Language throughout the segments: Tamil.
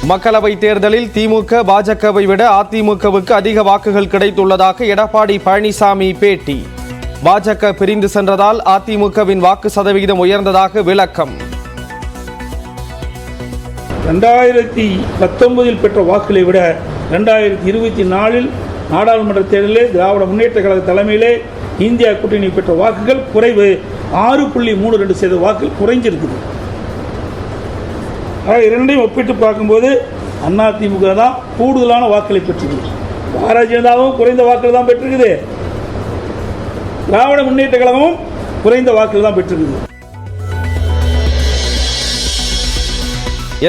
மக்களவை தேர்தலில் திமுக பாஜகவை விட அதிமுகவுக்கு அதிக வாக்குகள் கிடைத்துள்ளதாக எடப்பாடி பழனிசாமி பேட்டி. பாஜக பிரிந்து சென்றதால் அதிமுகவின் வாக்கு சதவிகிதம் உயர்ந்ததாக விளக்கம். 2019 பெற்ற வாக்குகளை விட 2024 நாடாளுமன்ற தேர்தலில் திராவிட முன்னேற்ற கழக தலைமையிலே இந்தியா கூட்டணி பெற்ற வாக்குகள் குறைவு. 6.32% வாக்குகள் குறைஞ்சிருக்குது. இரண்டையும் ஒப்பிட்டு பார்க்கும்போது அதிமுக தான் கூடுதலான வாக்குகளை பெற்றிருக்கு. பாரதிய ஜனதாவும் குறைந்த வாக்குகள் தான் பெற்றிருக்குது. திராவிட முன்னேற்ற கழகமும் குறைந்த வாக்குகள் தான் பெற்றிருக்குது.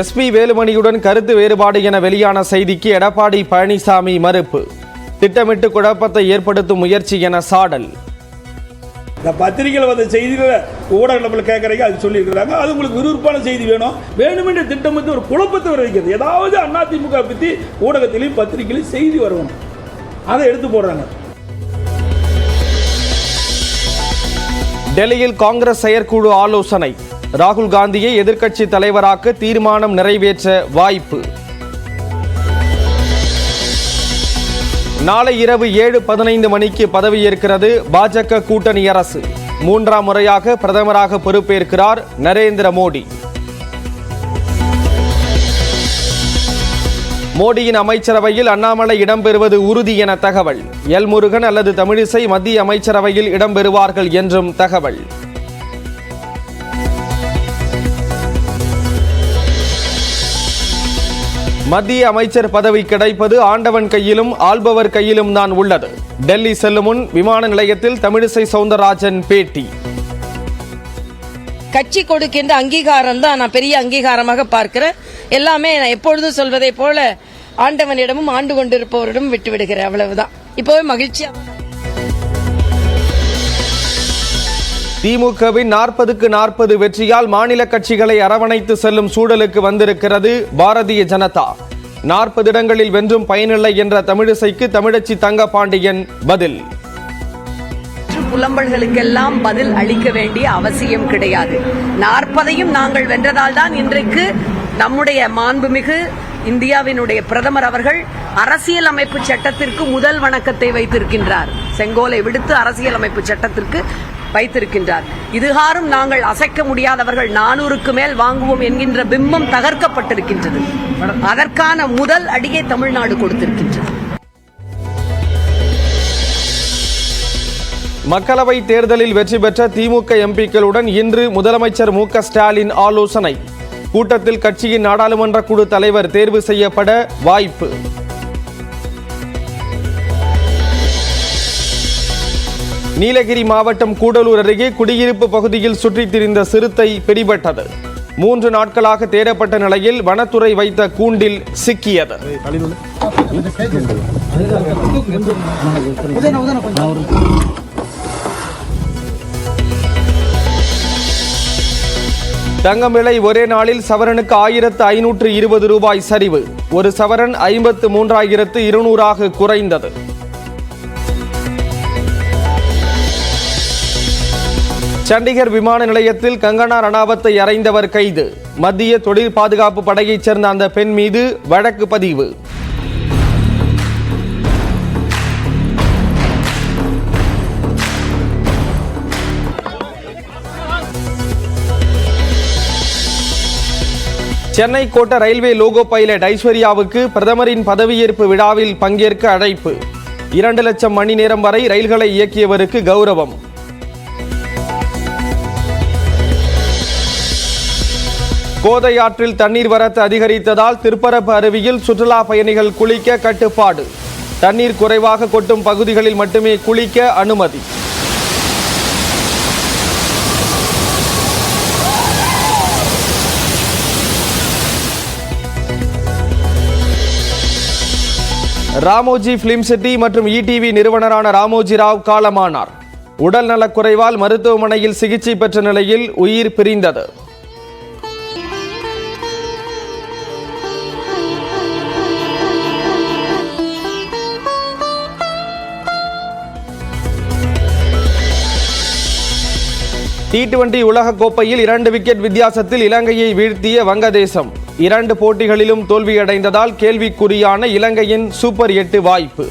எஸ்பி வேலுமணியுடன் கருத்து வேறுபாடு என வெளியான செய்திக்கு எடப்பாடி பழனிசாமி மறுப்பு. திட்டமிட்டு குழப்பத்தை ஏற்படுத்தும் முயற்சி என சாடல். இந்த பத்திரிகையில் வந்த செய்திகளை ஊடகங்கள் கேட்கறீங்க, அது சொல்லியிருக்கிறாங்க. அது உங்களுக்கு விறுவிறுப்பான செய்தி வேணுமென்ற திட்டமிட்டு ஒரு குழப்பத்தை வர வைக்கிறது. ஏதாவது அதிமுக பற்றி ஊடகத்திலையும் பத்திரிகையிலும் செய்தி வரணும், அதை எடுத்து போடுறாங்க. டெல்லியில் காங்கிரஸ் செயற்குழு ஆலோசனை. ராகுல் காந்தியை எதிர்க்கட்சி தலைவராக்க தீர்மானம் நிறைவேற்ற வாய்ப்பு. நாளை இரவு 7:15 மணிக்கு பதவியேற்கிறது பாஜக கூட்டணி அரசு. 3ஆம் முறையாக பிரதமராக பொறுப்பேற்கிறார் நரேந்திர மோடி. மோடியின் அமைச்சரவையில் அண்ணாமலை இடம்பெறுவது உறுதி என தகவல். எல் முருகன் அல்லது தமிழிசை மத்திய அமைச்சரவையில் இடம்பெறுவார்கள் என்றும் தகவல். மத்திய அமைச்சர் பதவி கிடைப்பது ஆண்டவன் கையிலும் ஆள்பவர் கையிலும் தான் உள்ளது. டெல்லி செல்லும் முன் விமான நிலையத்தில் தமிழிசை சவுந்தரராஜன் பேட்டி. கட்சி கொடுக்கின்ற அங்கீகாரம் தான் நான் பெரிய அங்கீகாரமாக பார்க்கிறேன். எல்லாமே நான் எப்பொழுதும் சொல்வதை போல ஆண்டவனிடமும் ஆண்டு கொண்டிருப்பவரிடம் விட்டு விடுகிறேன், அவ்வளவுதான். இப்போவே மகிழ்ச்சியா. திமுகவின் 40க்கு 40 வெற்றியால் மாநில கட்சிகளை அரவணைத்து செல்லும் சூழலுக்கு வந்திருக்கிறது பாரதிய ஜனதா. 40 இடங்களில் வென்றும் பயனில்லை என்ற தமிழிசைக்கு தமிழச்சி தங்கபாண்டியன் பதில். புலம்பல்களுக்கெல்லாம் பதில் அளிக்க வேண்டிய அவசியம் கிடையாது. 40ஐயும் நாங்கள் வென்றதால் தான் இன்றைக்கு நம்முடைய மாண்புமிகு இந்தியாவினுடைய பிரதமர் அவர்கள் அரசியலமைப்பு சட்டத்திற்கு முதல் வணக்கத்தை வைத்திருக்கின்றார். செங்கோலை விடுத்து அரசியலமைப்பு சட்டத்திற்கு வைத்திருக்கின்றார். இதுகாரும் நாங்கள் அசைக்க முடியாதவர்கள், 400க்கு மேல் வாங்குவோம் என்கின்ற பிம்பம் தகர்க்கப்பட்டிருக்கின்றது. அதற்கான முதல் அடியை தமிழ்நாடு கொடுத்திருக்கின்றது. மக்களவை தேர்தலில் வெற்றி பெற்ற திமுக எம்பிக்களுடன் இன்று முதலமைச்சர் மு.க. ஸ்டாலின் ஆலோசனை. கூட்டத்தில் கட்சியின் நாடாளுமன்ற குழு தலைவர் தேர்வு செய்யப்பட வாய்ப்பு. நீலகிரி மாவட்டம் கூடலூர் அருகே குடியிருப்பு பகுதியில் சுற்றித் திரிந்த சிறுத்தை பிடிபட்டது. 3 நாட்களாக தேடப்பட்ட நிலையில் வனத்துறை வைத்த கூண்டில் சிக்கியது. தங்கம் விலை ஒரே நாளில் சவரனுக்கு 1520 ரூபாய் சரிவு. ஒரு சவரன் 53,200 குறைந்தது. சண்டிகர் விமான நிலையத்தில் கங்கனா ரணாவத்தை அறைந்தவர் கைது. மத்திய தொழில் பாதுகாப்பு படையைச் சேர்ந்த அந்த பெண் மீது வழக்கு பதிவு. சென்னை கோட்ட ரயில்வே லோகோ பைலட் ஐஸ்வர்யாவுக்கு பிரதமரின் பதவியேற்பு விழாவில் பங்கேற்க அழைப்பு. 2 லட்சம் மணி நேரம் வரை ரயில்களை இயக்கியவருக்கு கௌரவம். கோதை ஆற்றில் தண்ணீர் வரத்து அதிகரித்ததால் திருப்பரப்பு அருவியில் சுற்றுலா பயணிகள் குளிக்க கட்டுப்பாடு. தண்ணீர் குறைவாக கொட்டும் பகுதிகளில் மட்டுமே குளிக்க அனுமதி. ராமோஜி பிலிம் சிட்டி மற்றும் இடிவி நிறுவனரான ராமோஜி ராவ் காலமானார். உடல் நலக்குறைவால் மருத்துவமனையில் சிகிச்சை பெற்ற நிலையில் உயிர் பிரிந்தது. T20 உலக கோப்பையில் 2 விக்கெட் வித்தியாசத்தில் இலங்கையை வீழ்த்திய வங்கதேசம். 2 போட்டிகளிலும் தோல்வியடைந்ததால் கேள்விக்குறியான இலங்கையின் சூப்பர் 8 வாய்ப்பு.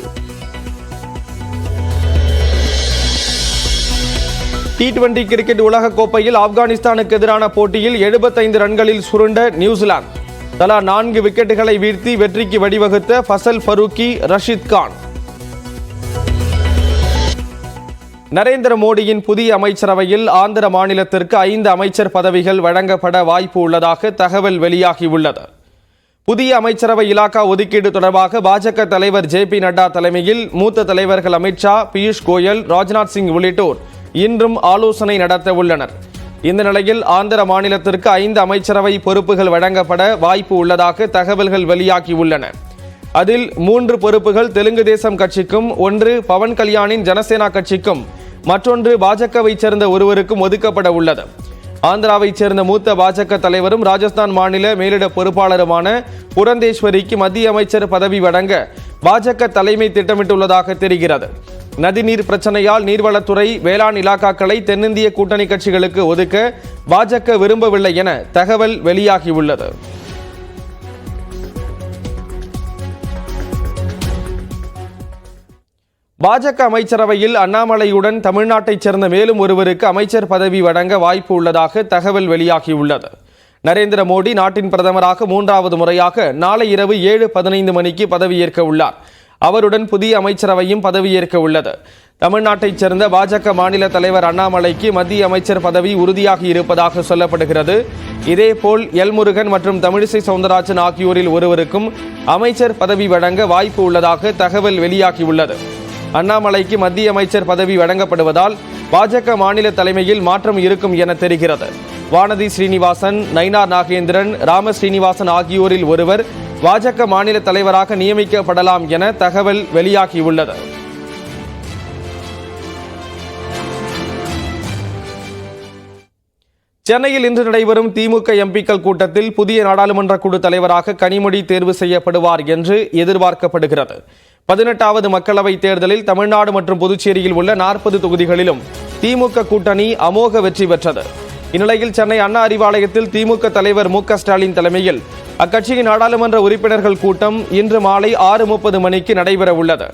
T20 கிரிக்கெட் உலகக்கோப்பையில் ஆப்கானிஸ்தானுக்கு எதிரான போட்டியில் 75 ரன்களில் சுருண்ட நியூசிலாந்து. தலா 4 விக்கெட்டுகளை வீழ்த்தி வெற்றிக்கு வழிவகுத்த ஃபசல் ஃபரூக்கி, ரஷீத் கான். நரேந்திர மோடியின் புதிய அமைச்சரவையில் ஆந்திர மாநிலத்திற்கு 5 அமைச்சர் பதவிகள் வழங்கப்பட வாய்ப்பு உள்ளதாக தகவல் வெளியாகியுள்ளது. புதிய அமைச்சரவை இலாக்கா ஒதுக்கீடு தொடர்பாக பாஜக தலைவர் JP நட்டா தலைமையில் மூத்த தலைவர்கள் அமித்ஷா, பியூஷ் கோயல், ராஜ்நாத் சிங் உள்ளிட்டோர் இன்றும் ஆலோசனை நடத்த உள்ளனர். இந்த நிலையில் ஆந்திர மாநிலத்திற்கு 5 அமைச்சரவை பொறுப்புகள் வழங்கப்பட வாய்ப்பு உள்ளதாக தகவல்கள் வெளியாகியுள்ளன. அதில் 3 பொறுப்புகள் தெலுங்கு தேசம் கட்சிக்கும், 1 பவன் கல்யாணின் ஜனசேனா கட்சிக்கும், மற்றொன்று பாஜகவை சேர்ந்த ஒருவருக்கும் ஒதுக்கப்பட உள்ளது. ஆந்திராவைச் சேர்ந்த மூத்த பாஜக தலைவரும் ராஜஸ்தான் மாநில மேலிட பொறுப்பாளருமான புரந்தேஸ்வரிக்கு மத்திய அமைச்சர் பதவி வழங்க பாஜக தலைமை திட்டமிட்டுள்ளதாக தெரிகிறது. நதிநீர் பிரச்சனையால் நீர்வளத்துறை, வேளாண் இலாக்காக்களை தென்னிந்திய கூட்டணி கட்சிகளுக்கு ஒதுக்க பாஜக விரும்பவில்லை என தகவல் வெளியாகியுள்ளது. பாஜக அமைச்சரவையில் அண்ணாமலையுடன் தமிழ்நாட்டைச் சேர்ந்த மேலும் ஒருவருக்கு அமைச்சர் பதவி வழங்க வாய்ப்பு உள்ளதாக தகவல் வெளியாகியுள்ளது. நரேந்திர மோடி நாட்டின் பிரதமராக 3வது முறையாக நாளை இரவு 7:15 மணிக்கு பதவியேற்க உள்ளார். அவருடன் புதிய அமைச்சரவையும் பதவியேற்க உள்ளது. தமிழ்நாட்டைச் சேர்ந்த பாஜக மாநில தலைவர் அண்ணாமலைக்கு மத்திய அமைச்சர் பதவி உறுதியாகி இருப்பதாக சொல்லப்படுகிறது. இதேபோல் முருகன் மற்றும் தமிழிசை சவுந்தரராஜன் ஆகியோரில் ஒருவருக்கும் அமைச்சர் பதவி வழங்க வாய்ப்பு உள்ளதாக தகவல் வெளியாகியுள்ளது. அண்ணாமலைக்கு மத்திய அமைச்சர் பதவி வழங்கப்படுவதால் பாஜக மாநில தலைமையில் மாற்றம் இருக்கும் என தெரிகிறது. வானதி ஸ்ரீனிவாசன், நயினார் நாகேந்திரன், ராம ஸ்ரீனிவாசன் ஆகியோரில் ஒருவர் பாஜக மாநில தலைவராக நியமிக்கப்படலாம் என தகவல் வெளியாகியுள்ளது. சென்னையில் இன்று நடைபெறும் திமுக எம்பிக்கள் கூட்டத்தில் புதிய நாடாளுமன்ற குழு தலைவராக கனிமொழி தேர்வு செய்யப்படுவார் என்று எதிர்பார்க்கப்படுகிறது. 18வது மக்களவைத் தேர்தலில் தமிழ்நாடு மற்றும் புதுச்சேரியில் உள்ள 40 தொகுதிகளிலும் திமுக கூட்டணி அமோக வெற்றி பெற்றது. இந்நிலையில் சென்னை அண்ணா அறிவாலயத்தில் திமுக தலைவர் மு.க.ஸ்டாலின் தலைமையில் அக்கட்சியின் நாடாளுமன்ற உறுப்பினர்கள் கூட்டம் இன்று மாலை 6:30 மணிக்கு நடைபெற உள்ளது.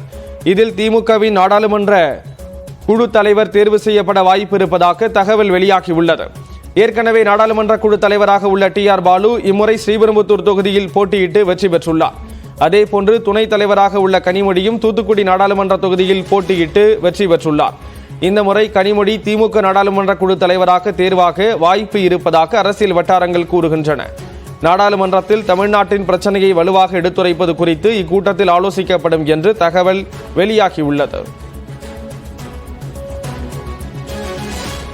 இதில் திமுகவின் நாடாளுமன்ற குழு தலைவர் தேர்வு செய்யப்பட வாய்ப்பு இருப்பதாக தகவல் வெளியாகியுள்ளது. ஏற்கனவே நாடாளுமன்ற குழு தலைவராக உள்ள TR பாலு இம்முறை ஸ்ரீபெரும்புத்தூர் தொகுதியில் போட்டியிட்டு வெற்றி பெற்றுள்ளார். அதேபோன்று துணைத் தலைவராக உள்ள கனிமொழியும் தூத்துக்குடி நாடாளுமன்ற தொகுதியில் போட்டியிட்டு வெற்றி பெற்றுள்ளார். இந்த முறை கனிமொழி திமுக நாடாளுமன்ற குழு தலைவராக தேர்வாக வாய்ப்பு இருப்பதாக அரசியல் வட்டாரங்கள் கூறுகின்றன. நாடாளுமன்றத்தில் தமிழ்நாட்டின் பிரச்சனையை வலுவாக எடுத்துரைப்பது குறித்து இக்கூட்டத்தில் ஆலோசிக்கப்படும் என்று தகவல் வெளியாகியுள்ளது.